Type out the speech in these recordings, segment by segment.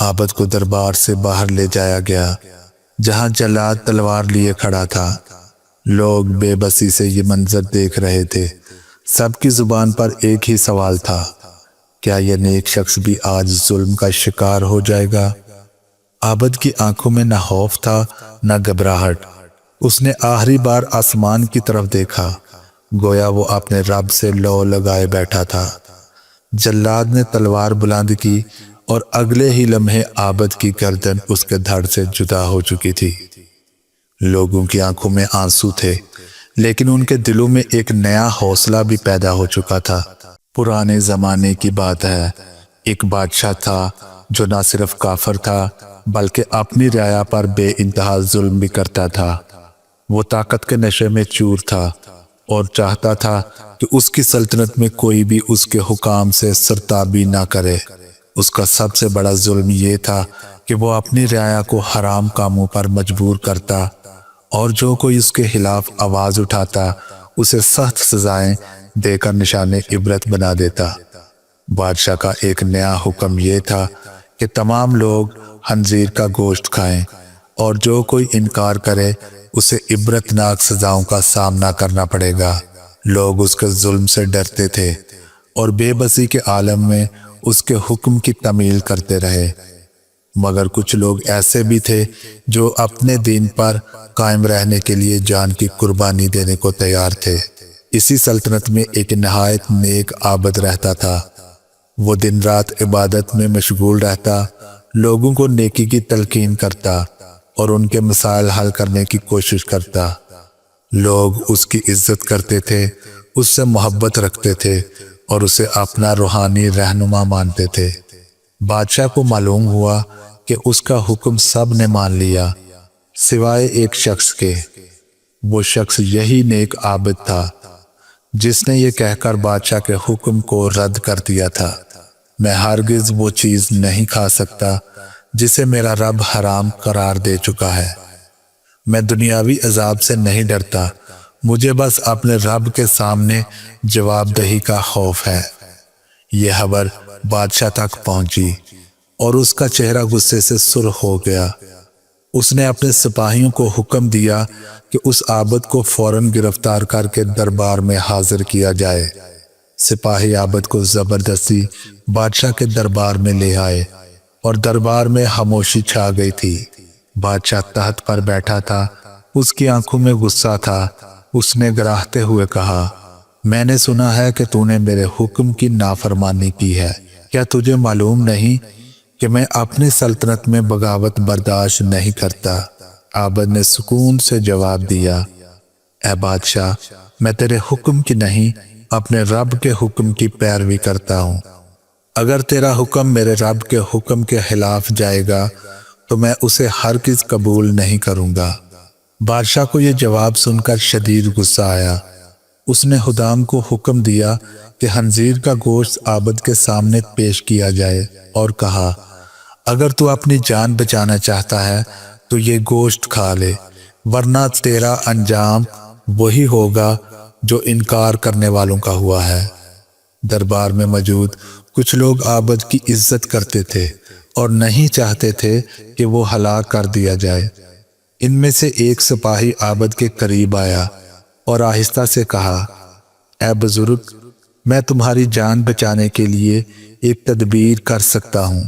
عابد کو دربار سے باہر لے جایا گیا جہاں جلاد تلوار لیے کھڑا تھا۔ لوگ بے بسی سے یہ منظر دیکھ رہے تھے۔ سب کی زبان پر ایک ہی سوال تھا، کیا یہ نیک شخص بھی آج ظلم کا شکار ہو جائے گا؟ عابد کی آنکھوں میں نہ خوف تھا نہ گھبراہٹ۔ اس نے آخری بار آسمان کی طرف دیکھا، گویا وہ اپنے رب سے لو لگائے بیٹھا تھا۔ جلاد نے تلوار بلند کی اور اگلے ہی لمحے عابد کی گردن اس کے دھڑ سے جدا ہو چکی تھی۔ لوگوں کی آنکھوں میں آنسو تھے، لیکن ان کے دلوں میں ایک نیا حوصلہ بھی پیدا ہو چکا تھا۔ پرانے زمانے کی بات ہے، ایک بادشاہ تھا جو نہ صرف کافر تھا بلکہ اپنی رعایا پر بے انتہا ظلم بھی کرتا تھا۔ وہ طاقت کے نشے میں چور تھا اور چاہتا تھا کہ اس کی سلطنت میں کوئی بھی اس کے حکام سے سرتابی نہ کرے۔ اس کا سب سے بڑا ظلم یہ تھا کہ وہ اپنی رعایا کو حرام کاموں پر مجبور کرتا اور جو کوئی اس کے خلاف آواز اٹھاتا اسے سخت سزائیں دے کر نشان عبرت بنا دیتا۔ بادشاہ کا ایک نیا حکم یہ تھا کہ تمام لوگ خنزیر کا گوشت کھائیں اور جو کوئی انکار کرے اسے عبرتناک سزاؤں کا سامنا کرنا پڑے گا۔ لوگ اس کے ظلم سے ڈرتے تھے اور بے بسی کے عالم میں اس کے حکم کی تعمیل کرتے رہے، مگر کچھ لوگ ایسے بھی تھے جو اپنے دین پر قائم رہنے کے لیے جان کی قربانی دینے کو تیار تھے۔ اسی سلطنت میں ایک نہایت نیک عابد رہتا تھا۔ وہ دن رات عبادت میں مشغول رہتا، لوگوں کو نیکی کی تلقین کرتا اور ان کے مسائل حل کرنے کی کوشش کرتا۔ لوگ اس کی عزت کرتے تھے، اس سے محبت رکھتے تھے اور اسے اپنا روحانی رہنما مانتے تھے۔ بادشاہ کو معلوم ہوا کہ اس کا حکم سب نے مان لیا سوائے ایک شخص کے۔ وہ شخص یہی نیک عابد تھا جس نے یہ کہہ کر بادشاہ کے حکم کو رد کر دیا تھا، میں ہرگز وہ چیز نہیں کھا سکتا جسے میرا رب حرام قرار دے چکا ہے۔ میں دنیاوی عذاب سے نہیں ڈرتا، مجھے بس اپنے رب کے سامنے جواب دہی کا خوف ہے۔ یہ خبر بادشاہ تک پہنچی اور اس کا چہرہ غصے سے سرخ ہو گیا۔ اس نے اپنے سپاہیوں کو حکم دیا کہ اس عابد کو فوراً گرفتار کر کے دربار میں حاضر کیا جائے۔ سپاہی عابد کو زبردستی بادشاہ کے دربار میں لے آئے اور دربار میں خاموشی چھا گئی تھی۔ بادشاہ تخت پر بیٹھا تھا، اس کی آنکھوں میں غصہ تھا۔ اس نے گراہتے ہوئے کہا، میں نے سنا ہے کہ تو نے میرے حکم کی نافرمانی کی ہے۔ کیا تجھے معلوم نہیں کہ میں اپنی سلطنت میں بغاوت برداشت نہیں کرتا؟ عابد نے سکون سے جواب دیا، اے بادشاہ، میں تیرے حکم کی نہیں اپنے رب کے حکم کی پیروی کرتا ہوں۔ اگر تیرا حکم میرے رب کے حکم کے خلاف جائے گا تو میں اسے ہرگز قبول نہیں کروں گا۔ بادشاہ کو یہ جواب سن کر شدید غصہ آیا۔ اس نے خدام کو حکم دیا کہ خنزیر کا گوشت عابد کے سامنے پیش کیا جائے اور کہا، اگر تو اپنی جان بچانا چاہتا ہے تو یہ گوشت کھا لے، ورنہ تیرا انجام وہی ہوگا جو انکار کرنے والوں کا ہوا ہے۔ دربار میں موجود کچھ لوگ عابد کی عزت کرتے تھے اور نہیں چاہتے تھے کہ وہ ہلاک کر دیا جائے۔ ان میں سے ایک سپاہی عابد کے قریب آیا اور آہستہ سے کہا، اے بزرگ، میں تمہاری جان بچانے کے لیے ایک تدبیر کر سکتا ہوں۔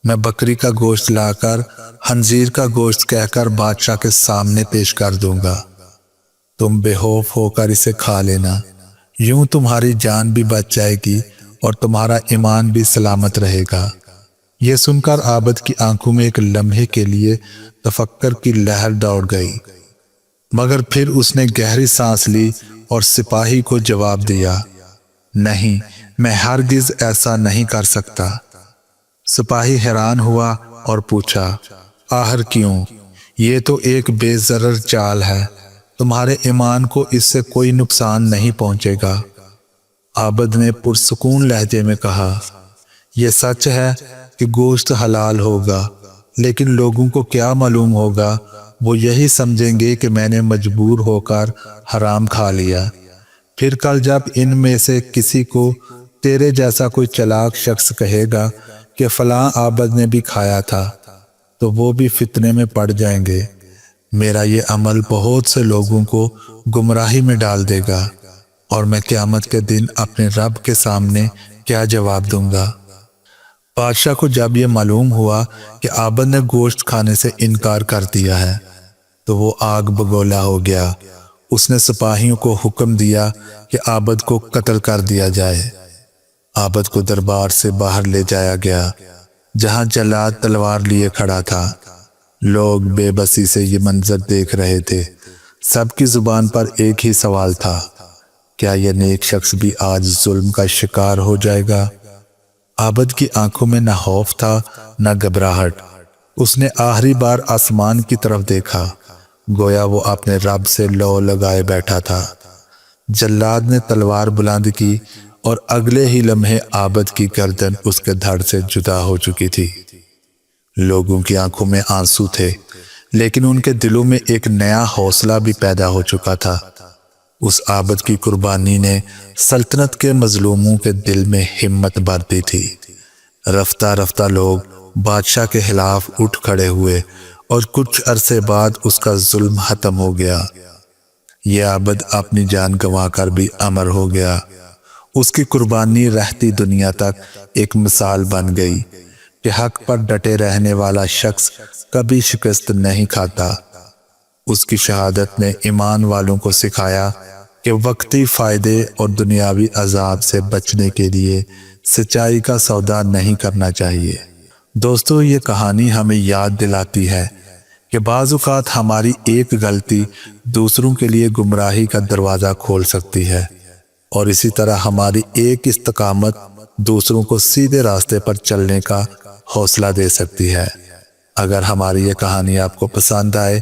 میں بکری کا گوشت لا کر خنزیر کا گوشت کہہ کر بادشاہ کے سامنے پیش کر دوں گا، تم بے خوف ہو کر اسے کھا لینا، یوں تمہاری جان بھی بچ جائے گی اور تمہارا ایمان بھی سلامت رہے گا۔ یہ سن کر عابد کی آنکھوں میں ایک لمحے کے لیے تفکر کی لہر دوڑ گئی، مگر پھر اس نے گہری سانس لی اور سپاہی کو جواب دیا، نہیں، میں ہرگز ایسا نہیں کر سکتا۔ سپاہی حیران ہوا اور پوچھا، آخر کیوں؟ یہ تو ایک بے ضرر چال ہے، تمہارے ایمان کو اس سے کوئی نقصان نہیں پہنچے گا۔ عابد نے پرسکون لہجے میں کہا، یہ سچ ہے کہ گوشت حلال ہوگا، لیکن لوگوں کو کیا معلوم ہوگا؟ وہ یہی سمجھیں گے کہ میں نے مجبور ہو کر حرام کھا لیا۔ پھر کل جب ان میں سے کسی کو تیرے جیسا کوئی چلاک شخص کہے گا کہ فلاں عابد نے بھی کھایا تھا تو وہ بھی فتنے میں پڑ جائیں گے۔ میرا یہ عمل بہت سے لوگوں کو گمراہی میں ڈال دے گا، اور میں قیامت کے دن اپنے رب کے سامنے کیا جواب دوں گا؟ بادشاہ کو جب یہ معلوم ہوا کہ عابد نے گوشت کھانے سے انکار کر دیا ہے تو وہ آگ بگولا ہو گیا۔ اس نے سپاہیوں کو حکم دیا کہ عابد کو قتل کر دیا جائے۔ عابد کو دربار سے باہر لے جایا گیا جہاں جلاد تلوار لیے کھڑا تھا۔ لوگ بے بسی سے یہ منظر دیکھ رہے تھے۔ سب کی زبان پر ایک ہی سوال تھا، کیا یہ نیک شخص بھی آج ظلم کا شکار ہو جائے گا؟ عابد کی آنکھوں میں نہ خوف تھا نہ گھبراہٹ۔ اس نے آخری بار آسمان کی طرف دیکھا، گویا وہ اپنے رب سے لو لگائے بیٹھا تھا۔ جلاد نے تلوار بلند کی اور اگلے ہی لمحے عابد کی گردن اس کے دھڑ سے جدا ہو چکی تھی۔ لوگوں کی آنکھوں میں آنسو تھے، لیکن ان کے دلوں میں ایک نیا حوصلہ بھی پیدا ہو چکا تھا۔ اس عابد کی قربانی نے سلطنت کے مظلوموں کے دل میں ہمت بھر دی تھی۔ رفتہ رفتہ لوگ بادشاہ کے خلاف اٹھ کھڑے ہوئے اور کچھ عرصے بعد اس کا ظلم ختم ہو گیا۔ یہ عابد اپنی جان گنوا کر بھی امر ہو گیا۔ اس کی قربانی رہتی دنیا تک ایک مثال بن گئی کہ حق پر ڈٹے رہنے والا شخص کبھی شکست نہیں کھاتا۔ اس کی شہادت نے ایمان والوں کو سکھایا کہ وقتی فائدے اور دنیاوی عذاب سے بچنے کے لیے سچائی کا سودا نہیں کرنا چاہیے۔ دوستو، یہ کہانی ہمیں یاد دلاتی ہے کہ بعض اوقات ہماری ایک غلطی دوسروں کے لیے گمراہی کا دروازہ کھول سکتی ہے، اور اسی طرح ہماری ایک استقامت دوسروں کو سیدھے راستے پر چلنے کا حوصلہ دے سکتی ہے۔ اگر ہماری یہ کہانی آپ کو پسند آئے